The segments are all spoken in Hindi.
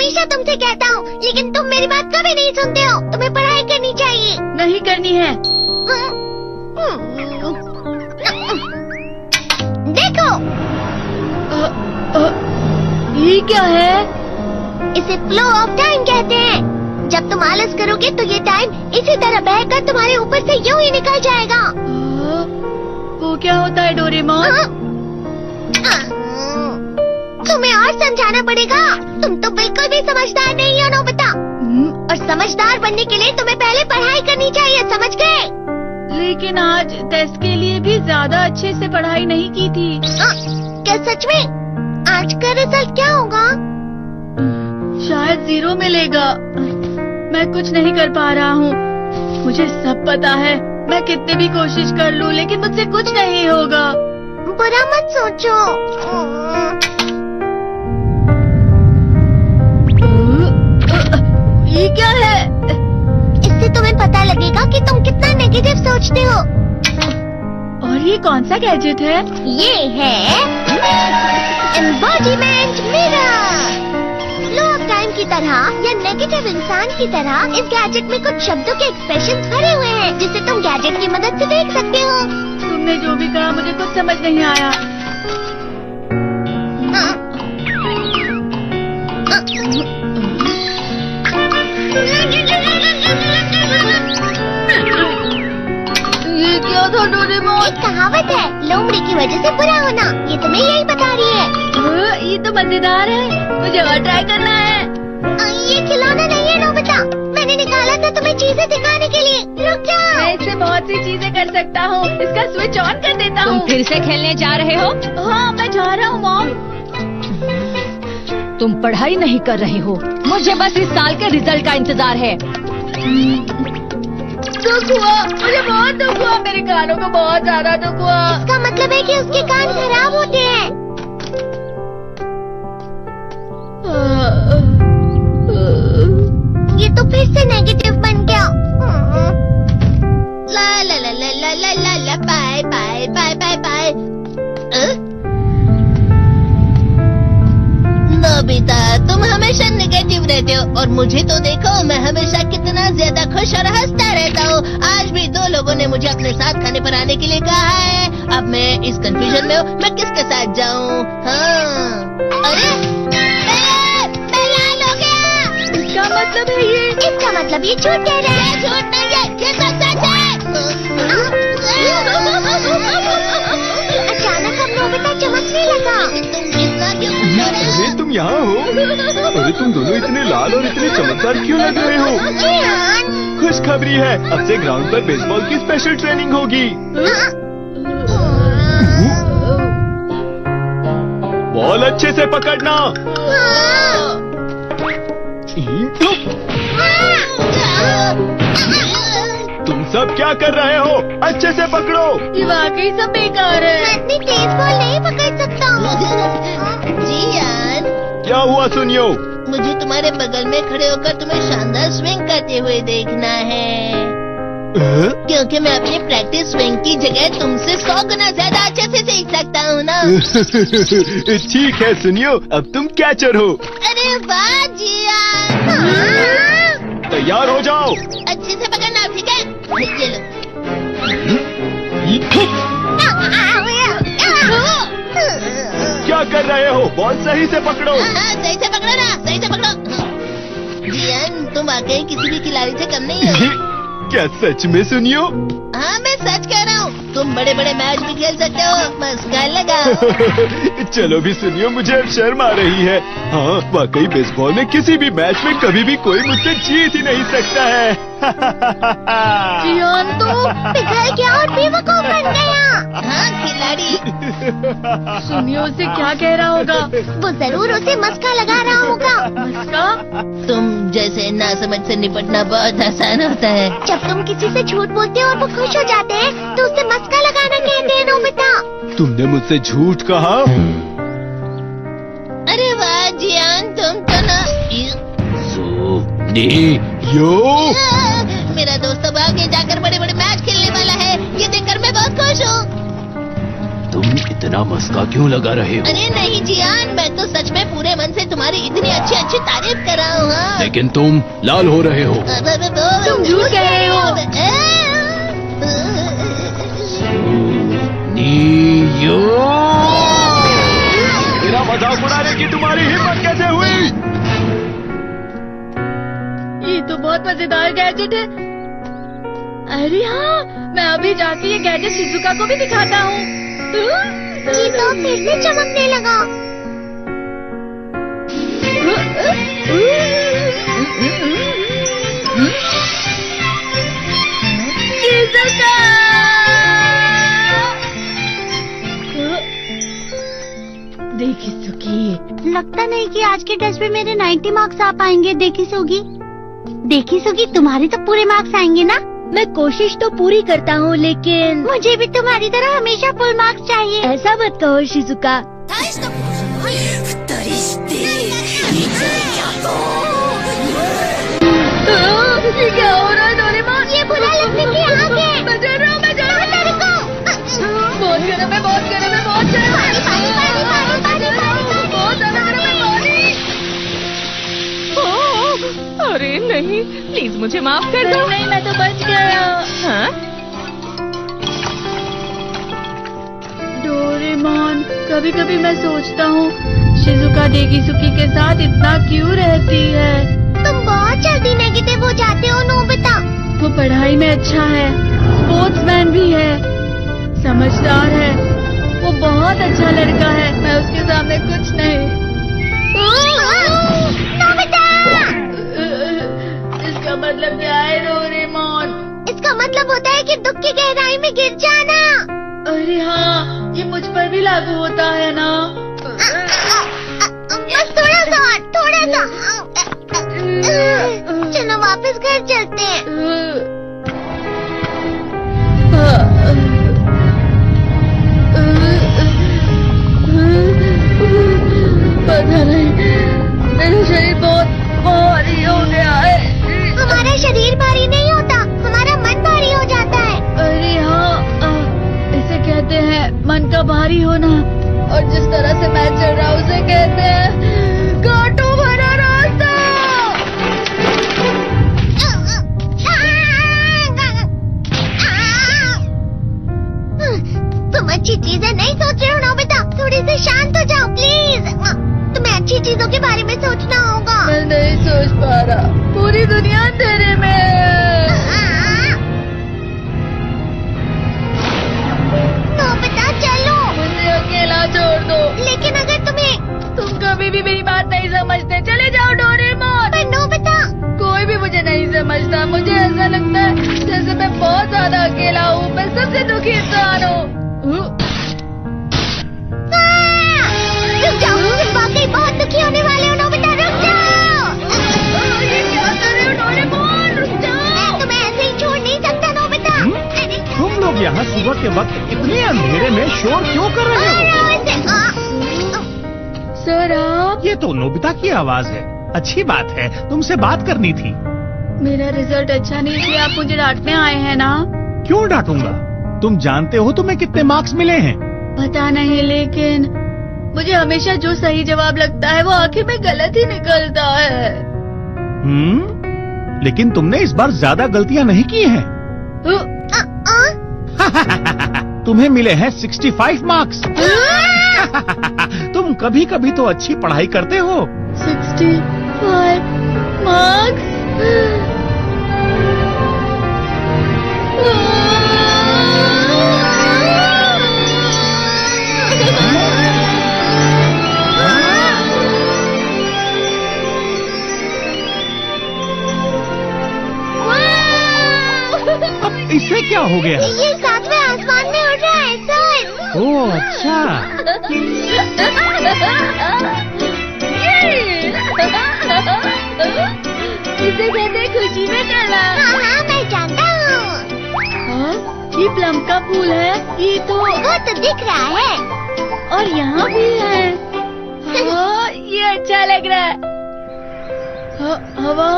हमेशा तुमसे कहता हूँ, लेकिन तुम मेरी बात कभी नहीं सुनते हो। तुम्हें पढ़ाई करनी चाहिए। नहीं करनी है। देखो, ये क्या है? इसे फ्लो ऑफ टाइम कहते हैं। जब तुम आलस करोगे तो ये टाइम इसी तरह बहकर तुम्हारे ऊपर से यूं ही निकल जाएगा। वो क्या होता है डोरेमोन? तुम्हें और समझाना पड़ेगा। तुम तो बिल्कुल भी समझदार नहीं हो नोबिता। और समझदार बनने के लिए तुम्हें पहले पढ़ाई करनी चाहिए, समझ गए? लेकिन आज टेस्ट के लिए भी ज्यादा अच्छे से पढ़ाई नहीं की थी। क्या सच में? आज का रिजल्ट क्या होगा? शायद 0 मिलेगा। मैं कुछ नहीं कर पा रहा हूँ। मुझे सब पता है। मैं कितनी भी कोशिश कर लूँ, लेकिन मुझसे कुछ नहीं होगा। बुरा मत सोचो। ये क्या है? इससे तुम्हें पता लगेगा कि तुम कितना नेगेटिव सोचते हो। और ये कौन सा गैजेट है? ये है embodiment mirror. Flow of time की तरह या नेगेटिव इंसान की तरह इस गैजेट में कुछ शब्दों के एक्सप्रेशन भरे हुए हैं, जिसे तुम गैजेट की मदद से देख सकते हो। तुमने जो भी कहा मुझे कुछ समझ नहीं आया। ये क्या था डोरेमोन? एक कहावत है, लोमड़ी की वजह से बुरा होना। ये तुम्हें यही बता रही है। ये तो मजेदार है। मुझे और ट्राई करना है। ये खिलौना नहीं है नोबिता। मैंने निकाला था तुम्हें चीजें दिखाने के लिए। रुक जाओ। मैं इससे बहुत सी चीजें कर सकता हूँ। इसका स्विच ऑन कर देता हूँ। तुम फिर से खेलने जा रहे हो? हाँ, मैं जा रहा हूँ मॉम। तुम पढ़ाई नहीं कर रहे हो। मुझे बस इस साल के रिजल्ट का इंतजार है। दुख हुआ, मुझे बहुत दुख हुआ। मेरे कानों को बहुत ज्यादा दुख हुआ। इसका मतलब है कि उसके कान खराब होते हैं। ये तो फिर से नेगेटिव बन गया। ला ला ला ला ला ला ला ला bye bye bye bye bye. Nobita, तुम हमेशा नेगेटिव रहते हो और मुझे तो देखो, मैं हमेशा कितना ज्यादा खुश और हंसता रहता हूँ। आज भी 2 लोगों ने मुझे अपने साथ खाने पर आने के लिए कहा है। अब मैं इस कंफ्यूजन में हूँ, मैं किसके साथ जाऊँ? हाँ, अरे मैं लाल हो गया। इसका मतलब है ये? इसका मतलब ये झूठ कह रहा है। झूठ नहीं है, ये सब सच है। अचानक हम नोबिता चमकने लगा। तुम इतना क्यों खुश हो रहे हो? अरे तुम यहाँ हो? अरे तुम दोनों इतने लाल और इतने चमकदार क्यों लग रहे हो? जियान। खुशखबरी है, अब से ग्राउंड पर बेसबॉल की स्पेशल ट्रेनिंग होगी। बॉल अच्छे से पकड़ना। तुम सब क्या कर रहे हो? अच्छे से पकड़ो। ये वाकई सब बेकार है। मैं इतनी तेज बॉल नहीं पकड़ सकता हूँ। जियान, क्या हुआ सुनियो? मुझे तुम्हारे बगल में खड़े होकर तुम्हें शानदार स्विंग करते हुए देखना है, क्योंकि मैं अपनी प्रैक्टिस स्विंग की जगह तुमसे 100 गुना ज्यादा अच्छे से सीख सकता हूँ ना। ठीक है सुनियो, अब तुम कैचर हो। अरे वाह जियान। हाँ। तैयार हो जाओ। अच्छे से पकड़ना, ठीक है? ये लो। क्या कर रहे हो? बॉल सही से पकड़ो। सही से पकड़ो ना, सही से पकड़ो। जियान, तुम वाकई किसी भी खिलाड़ी से कम नहीं हो। क्या सच में सुनियो? हाँ, मैं सच कह रहा हूँ। तुम बड़े बड़े मैच भी खेल सकते हो। मस्का लगाओ। चलो भी सुनियो, मुझे अब शर्म आ रही है। हाँ, वाकई बेसबॉल में किसी भी मैच में कभी भी कोई मुझसे जीत ही नहीं सकता है। जियान तो पिघल गया और बेवकूफ बन गया। हाँ, खिलाड़ी। सुनियो उसे क्या कह रहा होगा? वो जरूर उसे मस्का लगा रहा होगा। मस्का? तुम जैसे नासमझ से निपटना बहुत आसान होता है। जब तुम किसी से झूठ बोलते हो और वो खुश हो जाते हैं, तो उसे मस्का लगाना कहते हैं नोबिता। तुमने मुझसे झूठ कहा? अरे वाह जियान, तुम तो ना। यो, मेरा दोस्त अब आगे जाकर बड़े बड़े मैच खेलने वाला है। ये देखकर मैं बहुत खुश हूँ। तुम इतना मस्का क्यों लगा रहे हो? अरे नहीं जियान, मैं तो सच में पूरे मन से तुम्हारी इतनी अच्छी अच्छी तारीफ कर रहा हूँ। हाँ। लेकिन तुम लाल हो रहे हो। तुम झूठ कह रहे हो। नीयो, मेरा मजाक उड़ाने की तुम्हारी हिम्मत कैसे हुई? ये तो बहुत मजेदार गैजेट है। अरे हाँ, मैं अभी जाके ये गैजेट शिजुका को भी दिखाता हूँ। ये तो फिर से चमकने लगा। शिजुका! देखी सुगी, लगता नहीं कि आज के टेस्ट में मेरे 90 मार्क्स आ पाएंगे। देखी सुगी तुम्हारे तो पूरे मार्क्स आएंगे ना? मैं कोशिश तो पूरी करता हूँ, लेकिन मुझे भी तुम्हारी तरह हमेशा फुल मार्क्स चाहिए। ऐसा मत कहो शिजुका। ये क्या हो रहा है डोरेमोन? ये बुरा लगने की आग है। मैं जल रहा हूँ, मैं जल रहा हूँ। बहुत गर्म है, बहुत गर्म है, बहुत गर्म है। बहुत ज्यादा गर्म है पानी। अरे नहीं, प्लीज मुझे माफ कर दो। नहीं, मैं तो बच गया। हाँ? डोरेमोन, कभी कभी मैं सोचता हूँ शिजुका डेगिसुकी के साथ इतना क्यों रहती है। तुम बहुत जल्दी नेगेटिव हो जाते हो नोबिता। वो पढ़ाई में अच्छा है, स्पोर्ट्समैन भी है, समझदार है। वो बहुत अच्छा लड़का है। मैं उसके सामने कुछ नहीं। नोबिता! इसका मतलब क्या है डोरेमोन? इसका मतलब होता है कि दुख की गहराई में गिर जाना। अरे हाँ, ये मुझ पर भी लागू होता है ना। बस थोड़ा सा और, थोड़ा सा। चलो वापस घर चलते हैं। पता नहीं, मेरा शरीर बहुत भारी हो गया है। हमारा शरीर भारी नहीं होता, हमारा मन भारी हो जाता है। अरे हाँ, इसे कहते हैं मन का भारी होना। और जिस तरह से मैं चल रहा हूँ उसे कहते हैं कांटों भरा रास्ता। तुम अच्छी चीजें नहीं सोच रहे हो नोबिता। थोड़ी सी शांत हो जाओ प्लीज। तुम्हें अच्छी चीजों के बारे में सोचना होगा। मैं नहीं सोच पा रहा, पूरी दुनिया अंधेरे में है। नोबिता चलो। मुझे अकेला छोड़ दो। लेकिन अगर तुम कभी भी मेरी बात नहीं समझते, चले जाओ डोरेमोन। पर नोबिता। कोई भी मुझे नहीं समझता। मुझे ऐसा लगता है जैसे मैं बहुत ज्यादा अकेला हूँ। मैं सबसे दुखी इंसान हूँ। रुक जाओ, तुम वाकई बहुत दुखी होने वाले हो नोबिता। रुक जाओ। ये क्या कर रहे हो डोरेमोन? रुक जाओ। मैं तुम्हें ऐसे ही छोड़ नहीं सकता नोबिता। अरे तुम लोग यहाँ सुबह के वक्त इतने अंधेरे में शोर क्यों कर रहे हो? सर आप? ये तो नोबिता की आवाज है। अच्छी बात है, तुमसे बात करनी थी। मेरा रिजल्ट अच्छा नहीं इसलिए आप मुझे डांटने आए हैं ना? क्यों डांटूंगा? तुम जानते हो तुम्हें कितने मार्क्स मिले हैं? पता नहीं, लेकिन मुझे हमेशा जो सही जवाब लगता है वो आखिर में गलत ही निकलता है। लेकिन तुमने इस बार ज्यादा गलतियाँ नहीं की हैं। तुम्हें मिले हैं 65 मार्क्स। तुम कभी कभी तो अच्छी पढ़ाई करते हो। 65 मार्क्स? अब इसे क्या हो गया? ये सातवें आसमान में उड़ रहा है सर। ओह अच्छा। इसे कहते खुशी में चला। हाँ हाँ मैं जानता हूँ। ये प्लम का फूल है। ये तो वो तो दिख रहा है। और यहाँ भी है। हाँ, ये अच्छा लग रहा है। हवा?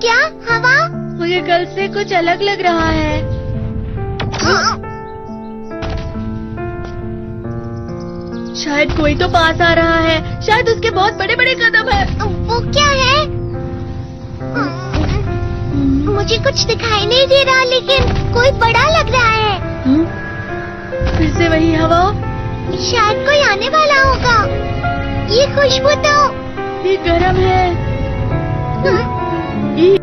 क्या हवा? मुझे कल से कुछ अलग लग रहा है। शायद कोई तो पास आ रहा है। शायद उसके बहुत बड़े बड़े कदम है। वो क्या है? मुझे कुछ दिखाई नहीं दे रहा, लेकिन कोई बड़ा लग रहा है। फिर से वही हवा। शायद कोई आने वाला होगा। ये खुशबू तो ये गर्म है। ये